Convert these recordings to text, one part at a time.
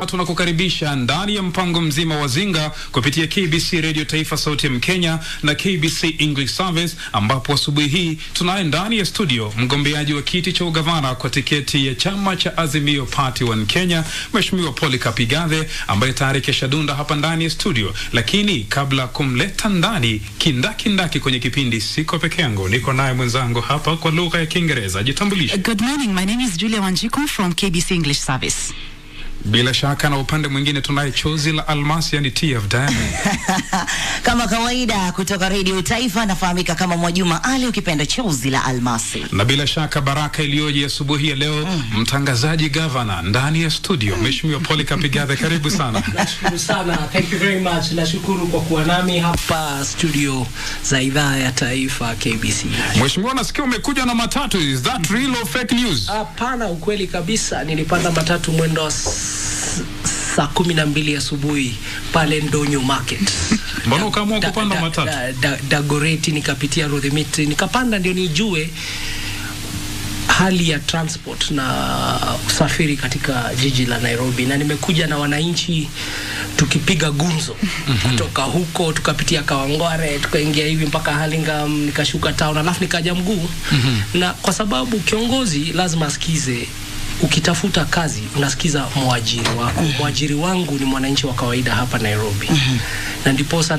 tunakukaribisha ndani ya mpango mzima wa Zinga kupitia KBC Radio Taifa Sauti ya Mkenya na KBC English Service, ambapo asubuhi hii tunaye ndani ya studio mgombeaji wa kiti cha ugavana kwa tiketi ya chama cha Azimio Party One Kenya, Mheshimiwa Polycarp Igathe, ambaye tayari keshadunda hapa ndani ya studio. Lakini kabla kumleta ndani kindaki kwenye kipindi, siko peke yangu, niko naye mwenzangu hapa kwa lugha ya Kiingereza. Jitambulishe. Good morning, my name is Julia Wanjiku from KBC English Service. Bila shaka na upande mwingine tunaye chozi la almasi, yani Tea of Diamond. Kama kawaida kutoka Radio Taifa, nafahamika kama Mwajuma Ali, ukipenda chozi la almasi. Na bila shaka baraka iliyoje asubuhi ya leo, mtangazaji gavana ndani ya studio, Mheshimiwa Polycarp Igathe, karibu sana. Nashukuru sana, thank you very much. Nashukuru kwa kuwa nami hapa studio za idhaa ya taifa KBC. Mheshimiwa, nasikia umekuja na matatu, is that real or fake news? Hapana, ukweli kabisa. Nilipanda matatu mwendo saa 12 asubuhi pale Ndonyo Market. Mbona ukaamua kupanda matatu? Dagoretti, nikapitia Rodhimiti, nikapanda ndio nijue hali ya transport na usafiri katika jiji la Nairobi, na nimekuja na wananchi tukipiga gumzo kutoka huko, tukapitia Kawangware, tukaingia hivi mpaka Hurlingham, nikashuka town, alafu nikaja mguu. Na kwa sababu kiongozi lazima asikize, ukitafuta kazi unasikiza mwajiri wako. Mwajiri wangu ni mwananchi wa kawaida hapa Nairobi. Na ndiposa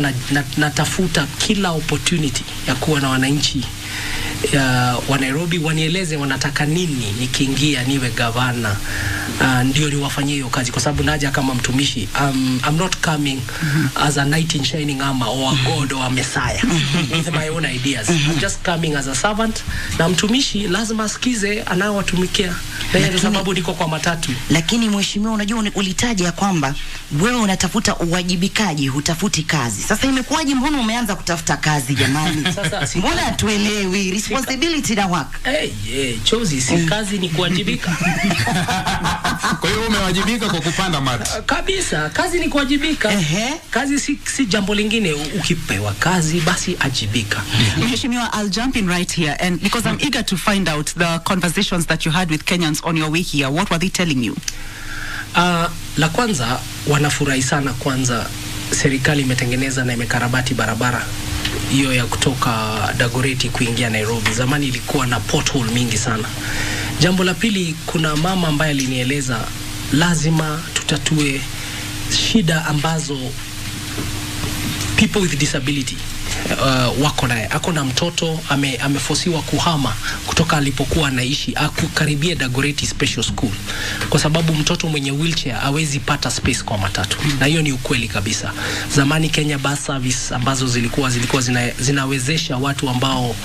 natafuta kila opportunity ya kuwa na wananchi wa Nairobi wanieleze wanataka nini nikiingia niwe gavana, ndio niwafanyie hiyo kazi, kwa sababu naja kama mtumishi. I'm not coming as a knight in shining armor or a god or a messiah with my own ideas. I'm just coming as a servant, na mtumishi lazima asikize anayewatumikia, na ndio sababu niko kwa matatu. Lakini mheshimiwa, unajua ulitaja kwamba wewe unatafuta uwajibikaji, hutafuti kazi. Sasa imekuwaje, mbona umeanza kutafuta kazi jamani? Sasa mbona hatuelewi responsibility na work? Chozi si kazi, ni kuwajibika. Kwa hiyo umewajibika kwa kupanda mati. Kabisa, kazi ni kuwajibika. Kazi si jambo lingine. Ukipewa kazi basi ajibika. Mheshimiwa, I'll jump in right here, and because I'm eager to find out the conversations that you had with Kenyans on your way here. What were they telling you? La kwanza, wanafurahi sana. Kwanza serikali imetengeneza na imekarabati barabara hiyo ya kutoka Dagoretti kuingia Nairobi. Zamani ilikuwa na pothole mingi sana. Jambo la pili, kuna mama ambaye alinieleza lazima tutatue shida ambazo people with disability wako naye. Ako na mtoto amefosiwa kuhama kutoka alipokuwa anaishi akukaribia Dagoretti Special School, kwa sababu mtoto mwenye wheelchair hawezi pata space kwa matatu. Na hiyo ni ukweli kabisa. Zamani Kenya Bus Service ambazo zilikuwa zinawezesha watu ambao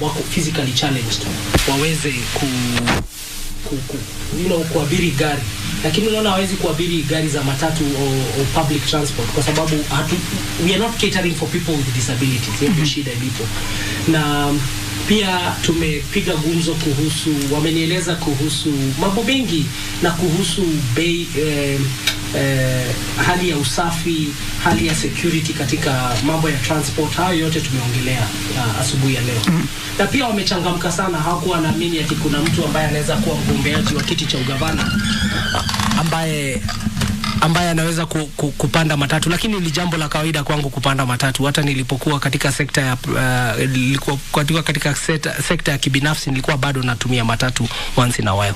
wako physically challenged waweze kuabiri gari, lakini unaona hawezi kuabiri gari za matatu or public transport, kwa sababu we are not catering for people with disabilities. Hiyo shida ilipo. Na pia tumepiga gumzo kuhusu, wamenieleza kuhusu mambo mengi, na kuhusu bei, hali ya usafi, hali ya security katika mambo ya transport. Hayo yote tumeongelea asubuhi ya leo. Na pia wamechangamka sana, hawakuwa naamini ati kuna mtu ambaye anaweza kuwa mgombeaji wa kiti cha ugavana ambaye anaweza kupanda matatu. Lakini ni jambo la kawaida kwangu kupanda matatu. Hata nilipokuwa katika sekta ya kibinafsi nilikuwa bado natumia matatu once in a while.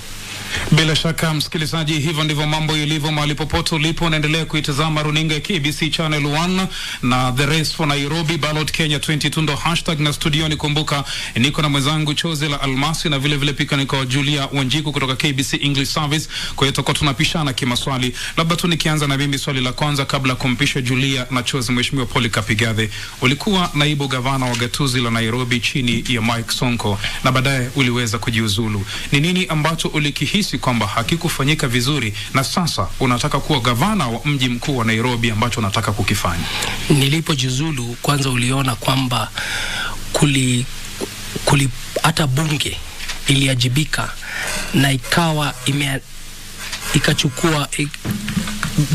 Bila shaka msikilizaji, hivyo ndivyo mambo yalivyo mahali popote ulipo. Unaendelea kuitazama runinga ya KBC Channel 1 na The Race for Nairobi Ballot Kenya 22 ndo hashtag, na studioni kumbuka niko na mwenzangu chozi la almasi, na vile pika niko Julia Wanjiku kutoka KBC English Service. Kwa hiyo tutakuwa tunapishana kimaswali. Labda tu nikianza na mimi swali la kwanza kabla kumpisha Julia na chozi. Mheshimiwa Polycarp Igathe, ulikuwa naibu gavana wa gatuzi la Nairobi chini ya Mike Sonko na baadaye uliweza kujiuzulu. Ni nini ambacho ulikihisi kwamba hakikufanyika vizuri na sasa unataka kuwa gavana wa mji mkuu wa Nairobi ambacho unataka kukifanya? Nilipojiuzulu, kwanza uliona kwamba hata bunge iliajibika na ikachukua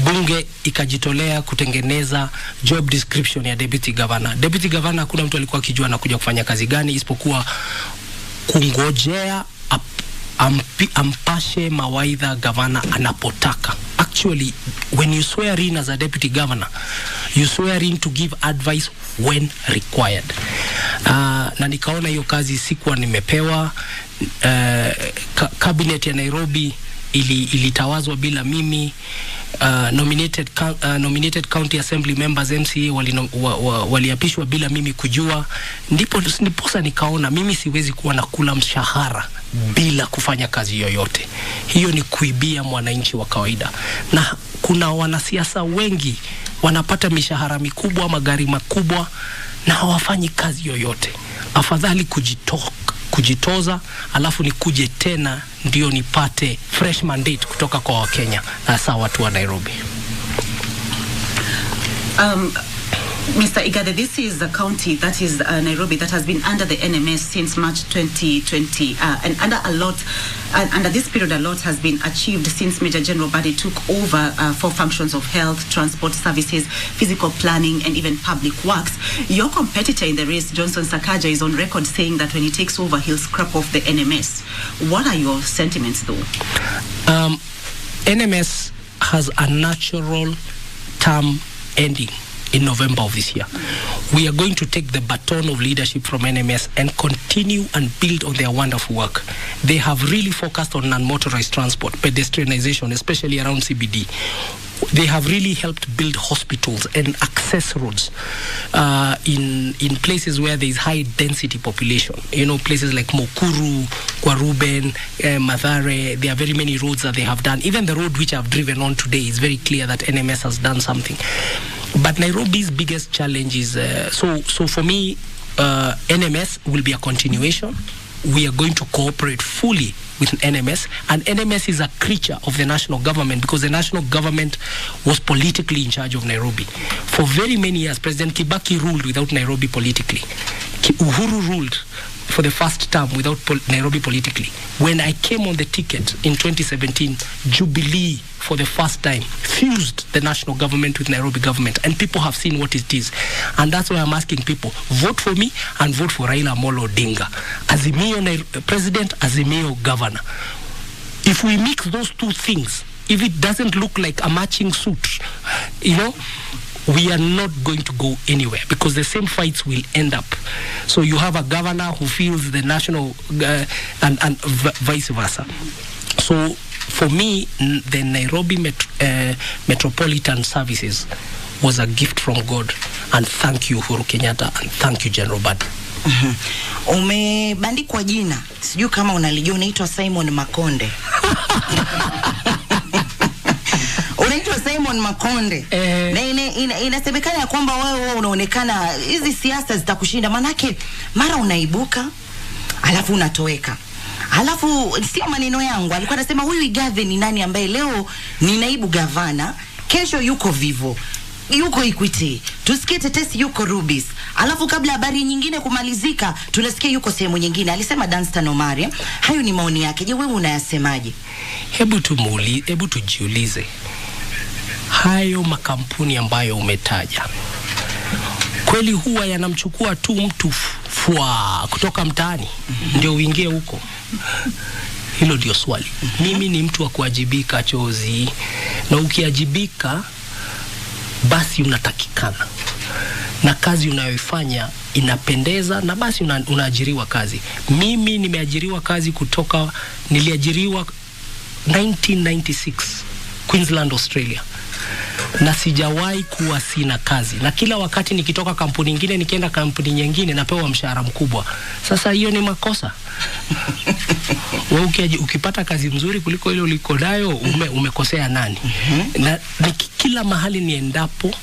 bunge ikajitolea kutengeneza job description ya deputy governor. Deputy governor hakuna mtu alikuwa akijua anakuja kufanya kazi gani isipokuwa kungojea ampashe mawaidha gavana anapotaka. Actually, when you swear in as a deputy governor, you swear in to give advice when required. Na nikaona hiyo kazi sikuwa nimepewa. Cabinet ya Nairobi ilitawazwa bila mimi. Nominated county assembly members MCA waliapishwa bila mimi kujua. Ndiposa nikaona mimi siwezi kuwa nakula mshahara bila kufanya kazi yoyote. Hiyo ni kuibia mwananchi wa kawaida. Na kuna wanasiasa wengi wanapata mishahara mikubwa, magari makubwa na hawafanyi kazi yoyote. Afadhali kujitoza alafu nikuje tena ndio nipate fresh mandate kutoka kwa Wakenya, hasa watu wa Nairobi. Mr. Igathe, this is a county, that is Nairobi, that has been under the NMS since March 2020, and under this period a lot has been achieved since Major General Badi took over for functions of health, transport services, physical planning and even public works. Your competitor in the race, Johnson Sakaja, is on record saying that when he takes over he'll scrap off the NMS. What are your sentiments though? NMS has a natural term ending in November of this year. We are going to take the baton of leadership from NMS and continue and build on their wonderful work. They have really focused on non-motorized transport, pedestrianization, especially around CBD. They have really helped build hospitals and access roads in places where there is high density population. You know, places like Mokuru, Kwaruben, Mathare. There are very many roads that they have done. Even the road which I've driven on today is very clear that NMS has done something. But Nairobi's biggest challenge is, so for me, NMS will be a continuation. We are going to cooperate fully with NMS, and NMS is a creature of the national government because the national government was politically in charge of Nairobi. For very many years, President Kibaki ruled without Nairobi politically. Uhuru ruled for the first term without Nairobi politically. When I came on the ticket in 2017, Jubilee for the first time fused the national government with Nairobi government, and people have seen what it is. And that's why I'm asking people, vote for me and vote for Raila Amolo Odinga. Azimio President, Azimio Governor. If we mix those two things, if it doesn't look like a matching suit, you know, we are not going to go anywhere because the same fights will end up. So you have a governor who feels the national and vice versa. So for me, the Nairobi Metropolitan Services was a gift from God, and thank you Uhuru Kenyatta and thank you General Badi. Umebandikwa jina, sijui kama unalijua, unaitwa Simon Makonde. Unaitwa Simon Makonde. Na inasemekana ya kwamba wewe unaonekana hizi siasa zitakushinda, manake mara unaibuka alafu unatoweka. Alafu sio maneno yangu, alikuwa anasema huyu Igathe ni nani ambaye leo ni naibu gavana, kesho yuko Vivo, yuko Equity, tusikie tetesi yuko Rubis. Alafu kabla habari nyingine kumalizika tunasikia yuko sehemu nyingine. Alisema Danstan Omari. Hayo ni maoni yake. Je, wewe unayasemaje? Hebu tujiulize. Hayo makampuni ambayo umetaja kweli huwa yanamchukua tu mtu kutoka mtaani ndio uingie huko? Hilo ndio swali. Mimi ni mtu wa kuajibika chozi, na ukiajibika basi unatakikana na kazi unayoifanya inapendeza, na basi unaajiriwa kazi. Mimi nimeajiriwa kazi niliajiriwa 1996 Queensland, Australia, na sijawahi kuwa sina kazi, na kila wakati nikitoka kampuni nyingine nikienda kampuni nyingine napewa mshahara mkubwa. Sasa hiyo ni makosa. Wewe ukipata kazi mzuri kuliko ile uliko nayo umekosea nani? Na kila mahali niendapo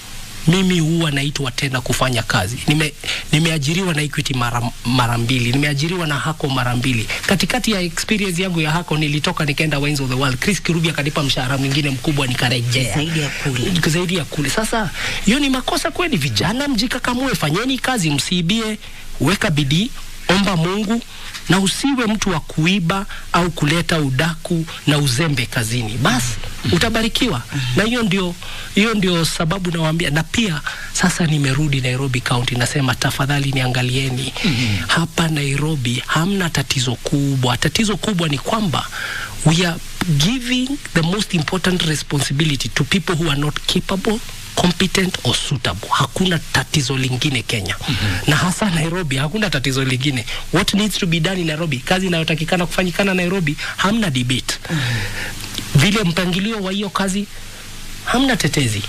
mimi huwa naitwa tena kufanya kazi. Nimeajiriwa na Equity mara mbili, nimeajiriwa na Hako mara mbili. Katikati ya experience yangu ya Hako nilitoka nikaenda Wines of the World. Chris Kirubi akanipa mshahara mwingine mkubwa nikarejea. Zaidi ya kule. Sasa hiyo ni makosa kweli. Vijana mjikakamue, fanyeni kazi, msiibie, weka bidii, omba Mungu na usiwe mtu wa kuiba au kuleta udaku na uzembe kazini. Basi utabarikiwa. Na hiyo ndio sababu nawaambia. Na pia sasa nimerudi Nairobi County, nasema tafadhali niangalieni. Hapa Nairobi hamna tatizo kubwa. Tatizo kubwa ni kwamba we are giving the most important responsibility to people who are not capable, competent or suitable. Hakuna tatizo lingine Kenya. Na hasa Nairobi hakuna tatizo lingine. What needs to be done in Nairobi, kazi inayotakikana kufanyikana Nairobi, hamna debate. Vile mpangilio wa hiyo kazi, hamna tetezi.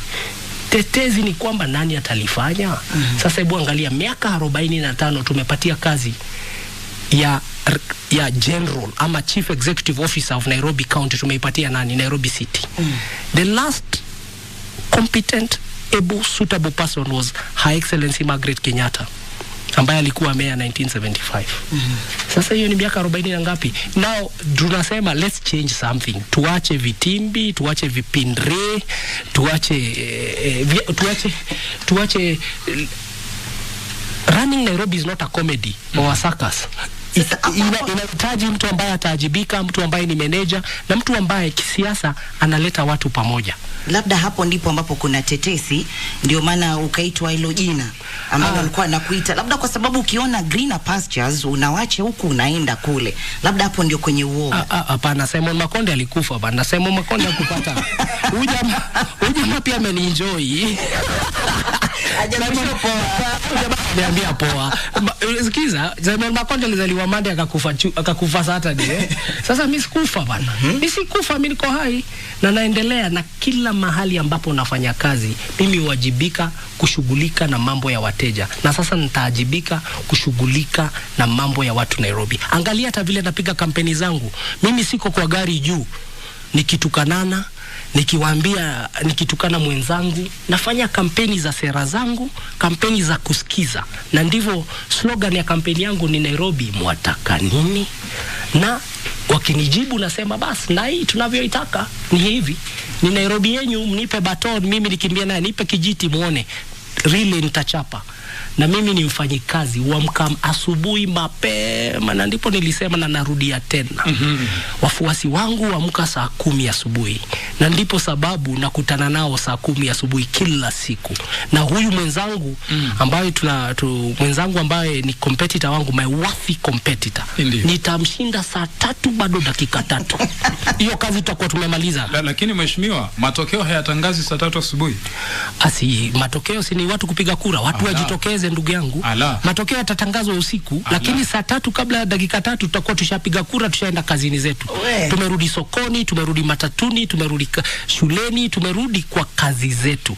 Tetezi ni kwamba nani atalifanya. Sasa hebu angalia, miaka 45 tumepatia kazi ya general ama chief executive officer of Nairobi County, tumeipatia nani? Nairobi City. The last competent, able, suitable person was Her Excellency Margaret Kenyatta, ambaye alikuwa mayor 1975. Sasa hiyo ni miaka 40 na ngapi? Now tunasema let's change something. Tuache vitimbi, tuache vipindre, tuache running Nairobi is not a comedy or a circus. Inahitaji mtu ambaye ataajibika, mtu ambaye ni manager, na mtu ambaye kisiasa analeta watu pamoja. Labda hapo ndipo ambapo kuna tetesi, ndio maana ukaitwa hilo jina ambalo alikuwa anakuita, labda kwa sababu ukiona greener pastures unawacha huku unaenda kule, labda hapo ndio kwenye uoga. Hapana, Simon Makonde alikufa bana. Simon Makonde hakupata. Ujamaa pia amenienjoy. Niambia poa. Sikiza, Simon Makonde alizaliwa Monday akakufa Saturday. Sasa mimi sikufa bana. Mimi sikufa, mimi niko hai na naendelea. Na kila mahali ambapo nafanya kazi mimi huwajibika kushughulika na mambo ya wateja, na sasa nitaajibika kushughulika na mambo ya watu Nairobi. Angalia hata vile napiga kampeni zangu. Mimi siko kwa gari juu nikitukanana, nikiwaambia, nikitukana mwenzangu. Nafanya kampeni za sera zangu, kampeni za kusikiza. Na ndivyo slogan ya kampeni yangu ni Nairobi mwataka nini? Na wakinijibu nasema basi na hii tunavyoitaka ni hivi. Ni Nairobi yenyu, mnipe baton, mimi nikimbia naye, nipe kijiti muone. Really nitachapa. Na mimi ni mfanyikazi, huamka asubuhi mapema, na ndipo nilisema na narudia tena. Wafuasi wangu huamka saa 10 asubuhi. Na ndipo sababu nakutana nao saa 10 asubuhi kila siku. Na huyu mwenzangu ambaye mwenzangu ambaye ni competitor wangu, my worthy competitor, nitamshinda saa 3 bado dakika 3. Hiyo kazi tutakuwa tumemaliza. Lakini mheshimiwa, matokeo hayatangazi saa 3 asubuhi. Matokeo si ni watu kupiga kura, watu wajitokeze ndugu yangu. Matokeo yatatangazwa usiku. Lakini saa 3 kabla ya dakika 3 tutakuwa tushapiga kura, tushaenda kazini zetu. Tumerudi sokoni, tumerudi matatuni, tumerudi shuleni, tumerudi kwa kazi zetu.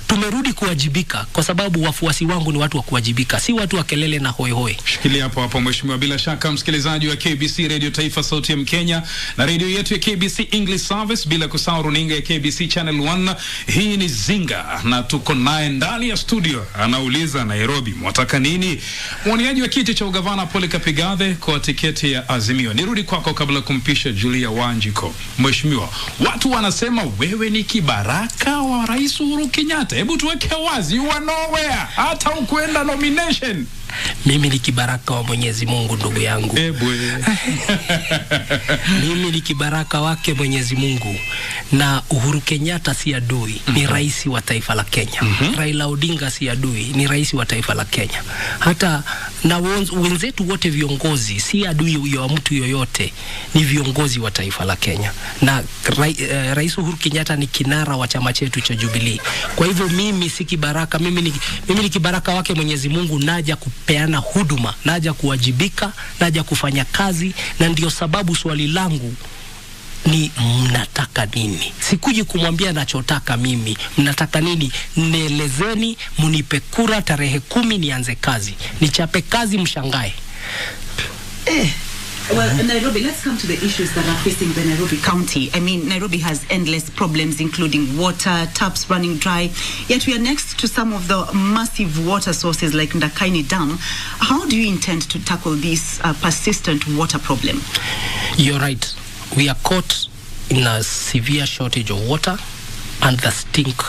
Tumerudi kuwajibika, kwa sababu wafuasi wangu ni watu wa kuwajibika, si watu wa kelele na hoi hoi. Shikilia hapo mheshimiwa. Bila shaka msikilizaji wa KBC Radio Taifa Sauti ya Mkenya na radio yetu ya KBC English Service, bila kusahau runinga ya KBC Channel 1. Hii ni Zinga na tuko naye ndani ya studio. Anauliza Nairobi mwataka nini? Mwaniaji wa kiti cha ugavana Polycarp Igathe kwa tiketi ya Azimio. Nirudi kwako kabla kumpisha Julia Wanjiko. Mheshimiwa, watu wanasema wewe ni kibaraka wa Rais Uhuru Kenyatta. Hebu tuweke wazi, you are nowhere, hata ukwenda nomination. Mimi ni kibaraka wa Mwenyezi Mungu ndugu yangu. Mimi ni kibaraka wake Mwenyezi Mungu. Na Uhuru Kenyatta si adui, ni rais wa taifa la Kenya. Raila Odinga si adui, ni rais wa taifa la Kenya. Hata na wenzetu wote viongozi si adui wa mtu yoyote, ni viongozi wa taifa la Kenya. Na Rais Uhuru Kenyatta ni kinara wa chama chetu cha Jubilee. Kwa hivyo mimi si kibaraka, mimi ni kibaraka wake Mwenyezi Mungu. Naja kupeana huduma, naja kuwajibika, naja kufanya kazi. Na ndio sababu swali langu ni mnataka nini? Sikuji kumwambia nachotaka mimi. Mnataka nini? Nielezeni, munipe kura tarehe 10 nianze kazi. Nichape kazi mshangae. Well, Nairobi, let's come to the issues that are facing the Nairobi County. I mean, Nairobi has endless problems, including water, taps running dry. Yet we are next to some of the massive water sources like Ndakaini Dam. How do you intend to tackle this persistent water problem? You're right. We are caught in a severe shortage of water and the stink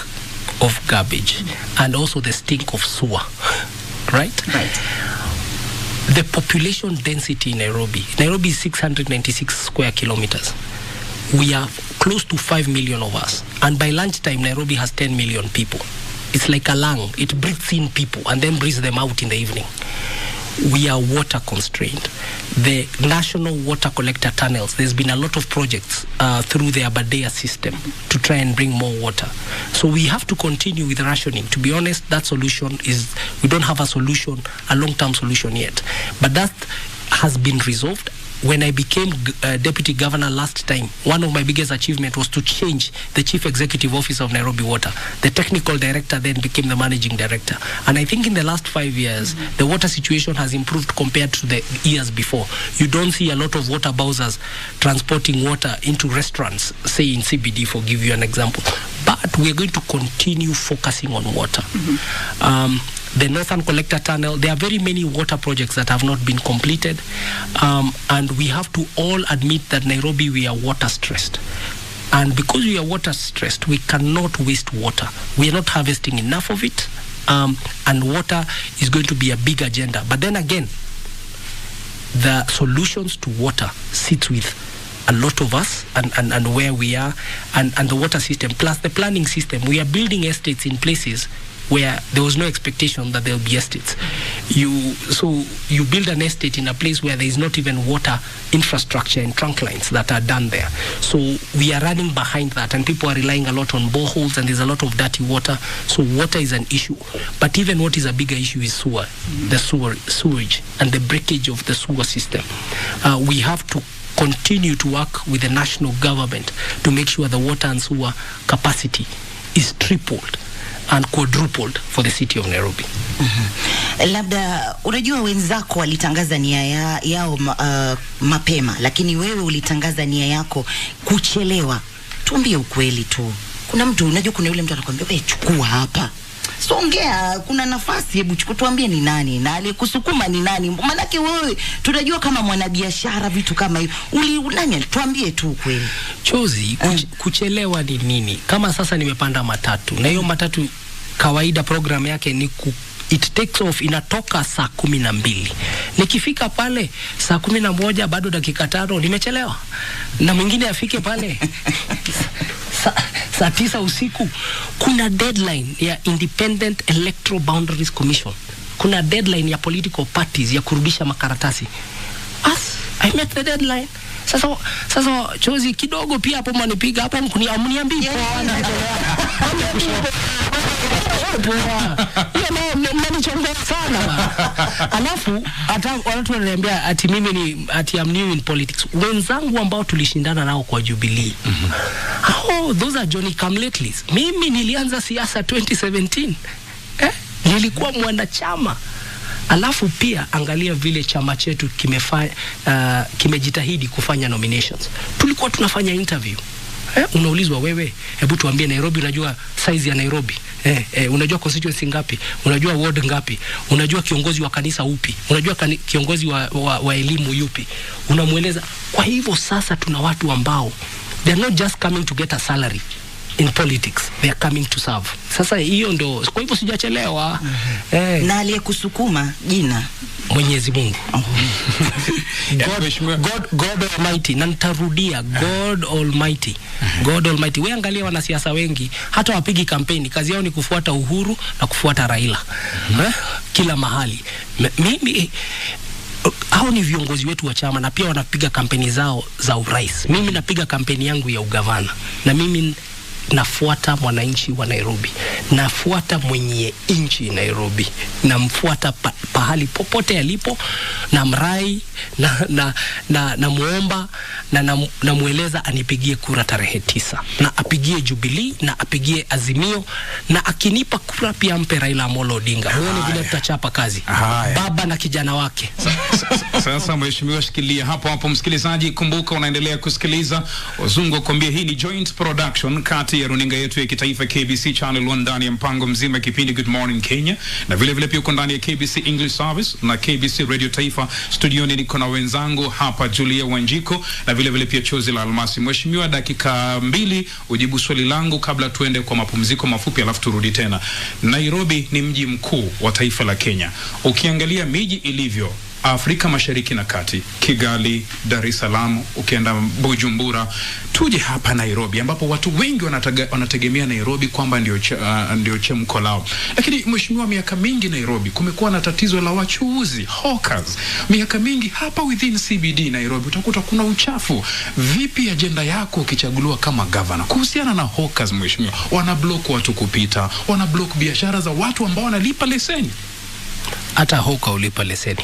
of garbage and also the stink of sewer. Right? Right. the population density in Nairobi is 696 square kilometers. We are close to 5 million of us, and by lunchtime Nairobi has 10 million people. It's like a lung. It breathes in people and then breathes them out in the evening. We are water constrained. The national water collector tunnels, there's been a lot of projects through the Aberdare system to try and bring more water. So we have to continue with rationing. To be honest, that solution is, we don't have a long-term solution yet. But that has been resolved. When I became deputy governor last time, one of my biggest achievements was to change the chief executive officer of Nairobi Water. The technical director then became the managing director. And I think in the last 5 years, the water situation has improved compared to the years before. You don't see a lot of water bowsers transporting water into restaurants, say in CBD, for give you an example. But we're going to continue focusing on water. The Northern Collector Tunnel, there are very many water projects that have not been completed. And we have to all admit that Nairobi, we are water stressed. And because we are water stressed, we cannot waste water. We are not harvesting enough of it. And water is going to be a big agenda. But then again, the solutions to water sits with a lot of us and where we are and the water system, plus the planning system. We are building estates in places where there was no expectation that there will be estates. So you build an estate in a place where there is not even water infrastructure and trunk lines that are done there. So we are running behind that, and people are relying a lot on boreholes, and there's a lot of dirty water. So water is an issue. But even what is a bigger issue is the sewage and the breakage of the sewer system. We have to continue to work with the national government to make sure the water and sewer capacity is tripled and quadrupled for the city of Nairobi. Labda unajua wenzako walitangaza nia yao mapema, lakini wewe ulitangaza nia yako kuchelewa. Tuambie ukweli tu. Kuna mtu, unajua kuna yule mtu anakuambia wewe chukua hapa. Songea, kuna nafasi, hebu tuambie ni nani na aliyekusukuma ni nani? Maanake wewe tunajua kama mwanabiashara vitu kama hiyo. Nani, tuambie tu kweli. Chozi, kuchelewa ni nini? Kama sasa nimepanda matatu, na hiyo matatu kawaida program yake ni it takes off, inatoka saa 12. Nikifika pale saa 11 bado dakika 5 nimechelewa. Na mwingine afike pale saa 9 usiku. Kuna deadline ya Independent Electoral Boundaries Commission. Kuna deadline ya political parties ya kurudisha makaratasi. I met the deadline. Sasa Chozi kidogo pia hapo manipiga hapo mniambie mnanichonga sana. Alafu hata watu wananiambia ati mimi ni ati I'm new in politics. Wenzangu ambao tulishindana nao kwa Jubilee. Those are Johnny Come-Latelys. Mimi nilianza siasa 2017. Nilikuwa mwanachama. Alafu pia angalia vile chama chetu kimejitahidi kufanya nominations. Tulikuwa tunafanya interview. Unaulizwa wewe, hebu tuambie Nairobi, unajua size ya Nairobi? Unajua constituency ngapi? Unajua ward ngapi? Unajua kiongozi wa kanisa upi? Unajua kiongozi wa elimu yupi? Unamueleza. Kwa hivyo sasa tuna watu ambao they are not just coming to get a salary in politics, they are coming to serve. Sasa hiyo ndo, kwa hivyo sijachelewa. Na aliyekusukuma jina Mwenyezi Mungu. God Almighty. Na nitarudia, God Almighty. God Almighty. Wewe angalia wanasiasa wengi hata wapigi kampeni, kazi yao ni kufuata Uhuru na kufuata Raila. Kila mahali. Mimi hao ni viongozi wetu wa chama, na pia wanapiga kampeni zao za urais. Mimi napiga kampeni yangu ya ugavana, na mimi nafuata mwananchi wa Nairobi, nafuata mwenye inchi Nairobi, namfuata pahali popote alipo, na mrai na muomba na mueleza anipigie kura tarehe 9, na apigie Jubilee, na apigie Azimio, na akinipa kura pia mpe Raila Amolo Odinga. Muone vile tutachapa kazi. Baba na kijana wake. Sasa mheshimiwa, shikilia hapo msikilizaji, kumbuka unaendelea kusikiliza Wazungu Kwambie. Hii ni joint production kati ya runinga yetu ya kitaifa KBC Channel 1 ndani ya mpango mzima kipindi Good Morning Kenya, na vile vile pia uko ndani ya KBC English Service na KBC Radio Taifa. Studioni niko na wenzangu hapa Julia Wanjiko na vile vile pia Chozi la Almasi. Mheshimiwa, dakika 2 ujibu swali langu kabla tuende kwa mapumziko mafupi alafu turudi tena. Nairobi ni mji mkuu wa taifa la Kenya. Ukiangalia miji ilivyo, Afrika Mashariki na Kati, Kigali, Dar es Salaam, ukienda Bujumbura, tuje hapa Nairobi ambapo watu wengi wanategemea Nairobi kwamba ndio chemko lao. Lakini mheshimiwa, miaka mingi Nairobi kumekuwa na tatizo la wachuuzi, hawkers. Miaka mingi hapa within CBD Nairobi utakuta kuna uchafu. Vipi agenda yako ukichaguliwa kama governor kuhusiana na hawkers mheshimiwa? Wana block watu kupita, wana block biashara za watu ambao wanalipa leseni. Hata hawker ulipa leseni.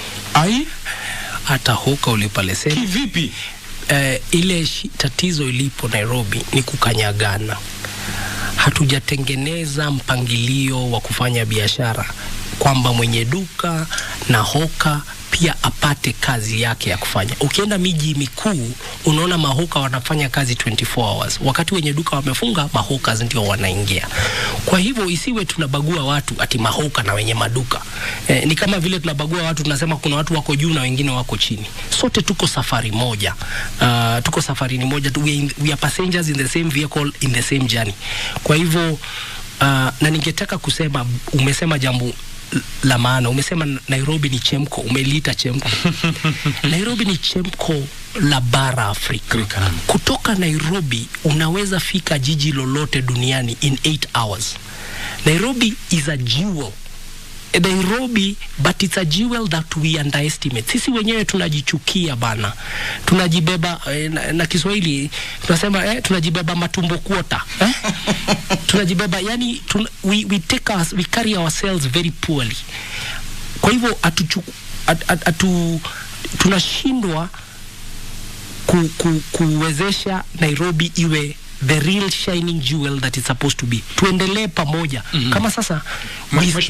Hata hawker ulipa leseni. Kivipi? Ile tatizo ilipo Nairobi ni kukanyagana. Hatujatengeneza mpangilio wa kufanya biashara kwamba mwenye duka na hawker pia apate kazi yake ya kufanya. Ukienda miji mikuu unaona mahoka wanafanya kazi 24 hours. Wakati wenye duka wamefunga, mahawkers ndio wanaingia. Kwa hivyo isiwe tunabagua watu ati mahoka na wenye maduka. Ni kama vile tunabagua watu, tunasema kuna watu wako juu na wengine wako chini. Sote tuko safari moja. Tuko safarini moja. We are passengers in the same vehicle in the same journey. Kwa hivyo na ningetaka kusema, umesema jambo la maana. Umesema Nairobi ni chemko, umeliita chemko. Nairobi ni chemko la bara Afrika. Kutoka Nairobi unaweza fika jiji lolote duniani in 8 hours. Nairobi is a jewel. Nairobi, but it's a jewel that we underestimate. Sisi wenyewe tunajichukia bana. Tunajibeba na Kiswahili tunasema tunajibeba matumbo kuota. Tunajibeba, yani we carry ourselves very poorly. Kwa hivyo tunashindwa kuwezesha Nairobi iwe the real shining jewel that it's supposed to be. Tuendelee pamoja. Kama sasa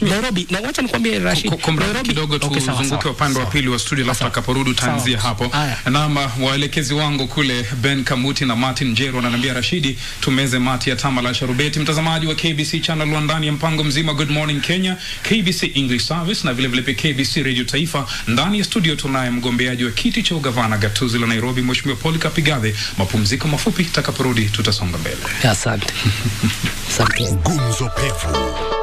Nairobi, na wacha nikwambie Rashid, Nairobi kidogo tuzunguke upande wa pili wa studio alafu takaporudi tanzia hapo. Na waelekezi wangu kule Ben Kamuti na Martin Njero wananiambia Rashidi tumeze mati ya tama la sharubeti. Mtazamaji wa KBC Channel ndani ya mpango mzima Good Morning Kenya, KBC English Service na vile vile KBC Radio Taifa. Ndani ya studio tunaye mgombeaji wa kiti cha ugavana gatuzi la Nairobi Mheshimiwa Polycarp Igathe. Mapumziko mafupi, takaporudi tutasonga mbele. Asante. Asante. Gumzo Pevu.